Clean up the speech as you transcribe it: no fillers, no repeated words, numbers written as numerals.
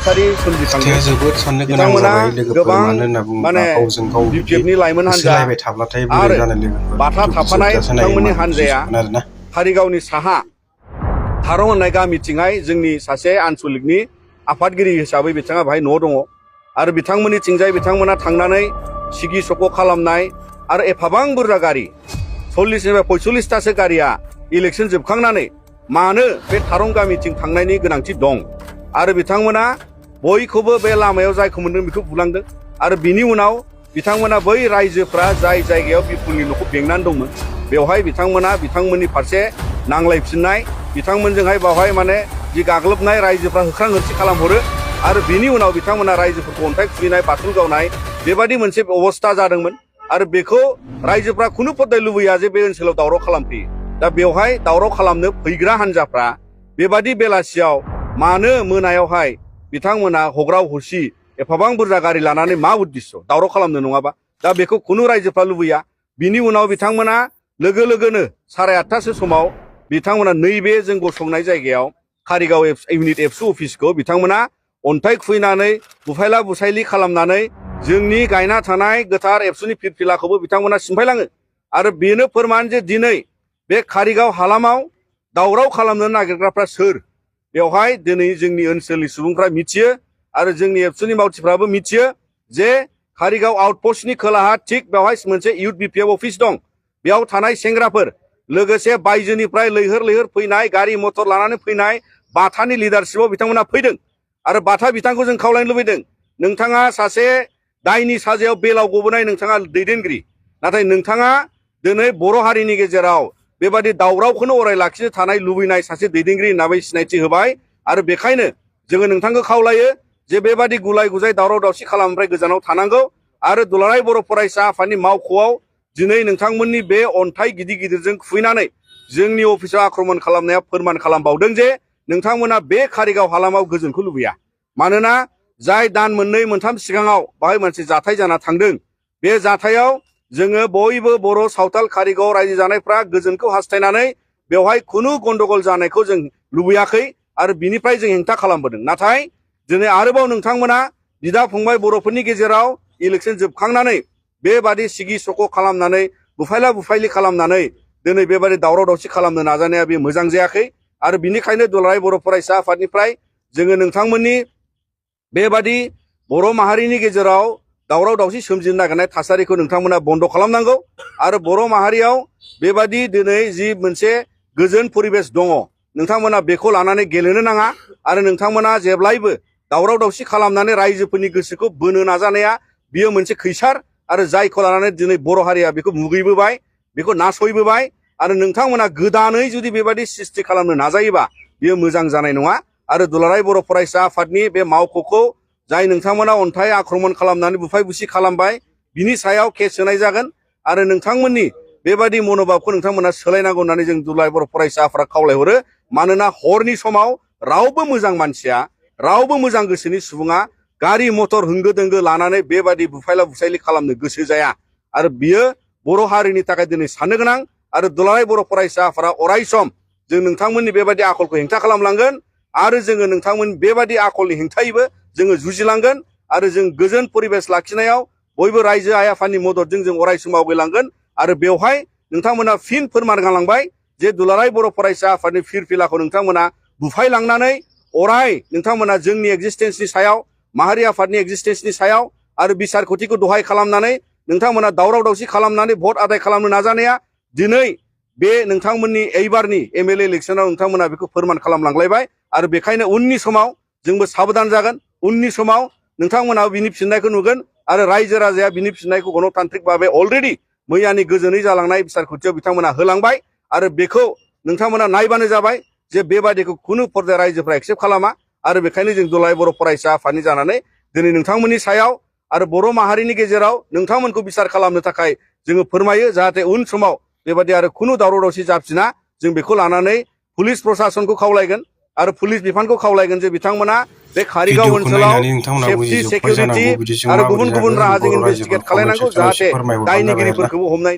थासारि सोमजिखांदों बिथांमोना गोबां माने बिपिएफनि लाइमोन हान्जा आरो बाथा थाफानाय बिथांमोननि हान्जाया कारिगावनि साहा थारं होननाय गामिथिंहाय जोंनि सासे आन्सलिकनि आफादगिरि हिसाबै बिथाङा बाहाय न' दङ आरो बिथांमोननिथिंजाय बिथांमोना थांनानै सिगि सख' खालामनाय आरो एफाबां बुरजा गारि 40निफ्राय 45थासो गारिया इलेक्सन जोबखांनानै मानो बे थारं गामिथिं थांनायनि गोनांथि दं आरो बिथांमोना बयखौबो बे लामायाव जायखौ मोनदों बेखौ बुलांदों आरो बिनि उनाव बिथांमोना बै रायजोफ्रा जाय जायगायाव बिपुलनि न'खौ बेंनानै दंमोन बेवहाय बिथांमोना बिथांमोननि फारसे नांलायफिननाय बिथांमोनजोंहाय बावहाय माने जि गाग्लोबनाय रायजोफ्रा होख्रां होख्रि खालामहरो आरो बिनि उनाव बिथांमोना रायजोफोरखौ अन्थाइ खुबैनाय बाथुल गावनाय बेबादि मोनसे अबस्था जादोंमोन आरो बेखौ रायजोफ्रा खुनु पद्दाय लुबैया जे बे ओनसोलाव दावराव खालामफैयो दा बेवहाय दावराव खालामनो फैग्रा हान्जाफ्रा बेबादि बेलासियाव मानो मोनायावहाय बिथांमोना हग्राव हसि एफाबां बुरजा गारि लानानै मा उद्देश्य दावराव खालामनो नङाबा दा बेखौ खुनु रायजोफ्रा लुबैया बिनि उनाव बिथांमोना लोगो लोगोनो 8:30 समाव बिथांमोना नैबे जों गसंनाय जायगायाव कारिगाव इउनिट एबसु अफिसखौ बिथांमोना अन्थाइ खुबैनानै बुफायला बुसायलि खालामनानै जोंनि गायना थानाय गोथार एबसुनि फिरफिलाखौबो बिथांमोना सिमफायलाङो आरो बेनो फोरमान जे दिनै बे कारिगाव हालामाव दावराव खालामनो नागिरग्राफ्रा सोर बेवहाय दिनै जोंनि ओनसोलनि सुबुंफ्रा मिथियो आरो जोंनि एबसुनि मावथिफ्राबो मिथियो जे कारिगाव आउटपस्टनि खोलाहा थिग बेवहाय मोनसे इउथ बिपिएफ अफिस दं बेयाव थानाय सेंग्राफोर लोगोसे बायजोनिफ्राय लैहोर लैहोर फैनाय गारि मटर लानानै फैनाय बाथानि लिडारशिपआव बिथांमोना फैदों आरो बाथा बिथांखौ जों खावलायनो लुबैदों नोंथाङा सासे दायनि साजायाव बेलाव गबोनाय नोंथाङा दैदेनगिरि नाथाय नोंथाङा दिनै बर' हारिनि गेजेराव बेबादि दावरावखौनो अराय लाखिनो थानाय लुबैनाय सासे दैदेनगिरि होननानै सिनायथि होबाय आरो बेखायनो जोङो नोंथांखौ खावलायो जे बेबादि गुलाय गुजाय दावराव दावसि खालामनिफ्राय गोजानाव थानांगौ आरो दुलाराय बर' फरायसा आफादनि मावख'आव दिनै नोंथांमोननि बे अन्थाइ गिदिर गिदिरजों खुबैनानै जोंनि अफिसाव आक्रमण खालामनाया फोरमान खालामबावदों जे नोंथांमोना बे कारिगाव हालामाव गोजोनखौ लुबैया मानोना जाय दान मोननै मोनथाम सिगाङाव बाहाय मोनसे जाथाय जाना थांदों बे जाथायाव जोङो बयबो बर' सावथाल कारिगाव रायजो जानायफ्रा गोजोनखौ हास्थायनानै बेवहाय खुनु गन्डगल जानायखौ जों लुबैयाखै आरो बिनिफ्राय जों हेंथा खालामबोदों नाथाय दिनै आरोबाव नोंथांमोना बिदा फंबाय बर'फोरनि गेजेराव इलेक्सन जोबखांनानै बेबादि सिगि सख' खालामनानै बुफायला बुफायलि खालामनानै दिनै बेबादि दावराव दावसि खालामनो नाजानाया बे मोजां जायाखै आरो बिनिखायनो दुलाराय बर' फरायसा आफादनिफ्राय जोङो नोंथांमोननि बेबादि बर' माहारिनि गेजेराव दावराव दावसि सोमजिनो नागिरनाय थासारिखौ नोंथांमोना बन्द' खालामनांगौ आरो बर' माहारियाव बेबादि दिनै जि मोनसे गोजोन परिबेस दङ नोंथांमोना बेखौ लानानै गेलेनो नाङा आरो नोंथांमोना जेब्लायबो दावराव दावसि खालामनानै रायजोफोरनि गोसोखौ बोनो नाजानाया बियो मोनसे खैसार आरो जायखौ लानानै दिनै बर' हारिया बेखौ मुगैबोबाय बेखौ नासयबोबाय आरो नोंथांमोना गोदानै जुदि बेबादि सृष्टि खालामनो नाजायोबा बियो मोजां जानाय नङा आरो दुलाराय बर' फरायसा आफादनि बे मावख'खौ जाय नोंथांमोना अन्थाइ आक्रमण खालामनानै बुफाय बुसि खालामबाय बिनि सायाव केस होनाय जागोन आरो नोंथांमोननि बेबादि मनोभाबखौ नोंथांमोना सोलायनांगौ होननानै जों दुलाराय बर' फरायसा आफादा खावलायहरो मानोना हरनि समाव रावबो मोजां मानसिया रावबो मोजां गोसोनि सुबुङा गारि मटर होंगो दोंगो लानानै बेबादि बुफायला बुसायलि खालामनो गोसो जाया आरो बियो बर' हारिनि थाखाय दिनै साननो गोनां आरो दुलाराय बर' फरायसा आफादा अराय सम जों नोंथांमोननि बेबादि आखलखौ हेंथा खालामलांगोन आरो जोङो नोंथांमोन बेबादि आखलनि हेंथायैबो जोङो जुजिलांगोन आरो जों गोजोन परिबेस लाखिनायाव बयबो रायजो आइ आफादनि मददजों जों अराय सम आवगायलांगोन आरो बेवहाय नोंथांमोना फिन फोरमान गालांबाय जे दुलाराय बर' फरायसा आफादनि फिरफिलाखौ नोंथांमोना बुफायलांनानै अराय नोंथांमोना जोंनि एक्जिस्टेन्सनि सायाव माहारि आफादनि एक्जिस्टेन्सनि सायाव आरो बिसारखथिखौ दहाय खालामनानै नोंथांमोना दावराव दावसि खालामनानै भट आदाय खालामनो नाजानाया दिनै बे नोंथांमोननि एइबारनि एमएलए इलेक्सनाव नोंथांमोना बेखौ फोरमान खालामलांलायबाय आरो बेखायनो उननि समाव जोंबो साबधान जागोन उननि समाव नोंथांमोना बिनि फिननायखौ नुगोन आरो रायजो राजाया बिनि फिननायखौ गणतान्त्रिक भाबै अलरेडि मैयानि गोजोनै जालांनाय बिसारखथियाव बिथांमोना होलांबाय आरो बेखौ नोंथांमोना नायबानो जाबाय जे बेबादिखौ खुनु पर्दाय रायजोफ्रा एक्सेप्ट खालामा आरो बेखायनो जों दुलाराय बर' फरायसा आफादनि जानानै दिनै नोंथांमोननि सायाव आरो बर' माहारिनि गेजेराव नोंथांमोनखौ बिसार खालामनो थाखाय जोङो फोरमायो जाहाथे उन समाव बेबादि आरो खुनु दावराव दावसि जाफिना जों बेखौ लानानै पुलिस प्रसासनखौ खावलायगोन आरो पुलिस बिफानखौ खावलायगोन जे बिथांमोना बे कारिगाव ओनसोलाव सेफटि सिकिउरिटि आरो गुबुन गुबुन राहाजों इनभेस्टिगेट खालायनांगौ जाहाथे दायनिगिरिफोरखौबो हमनाय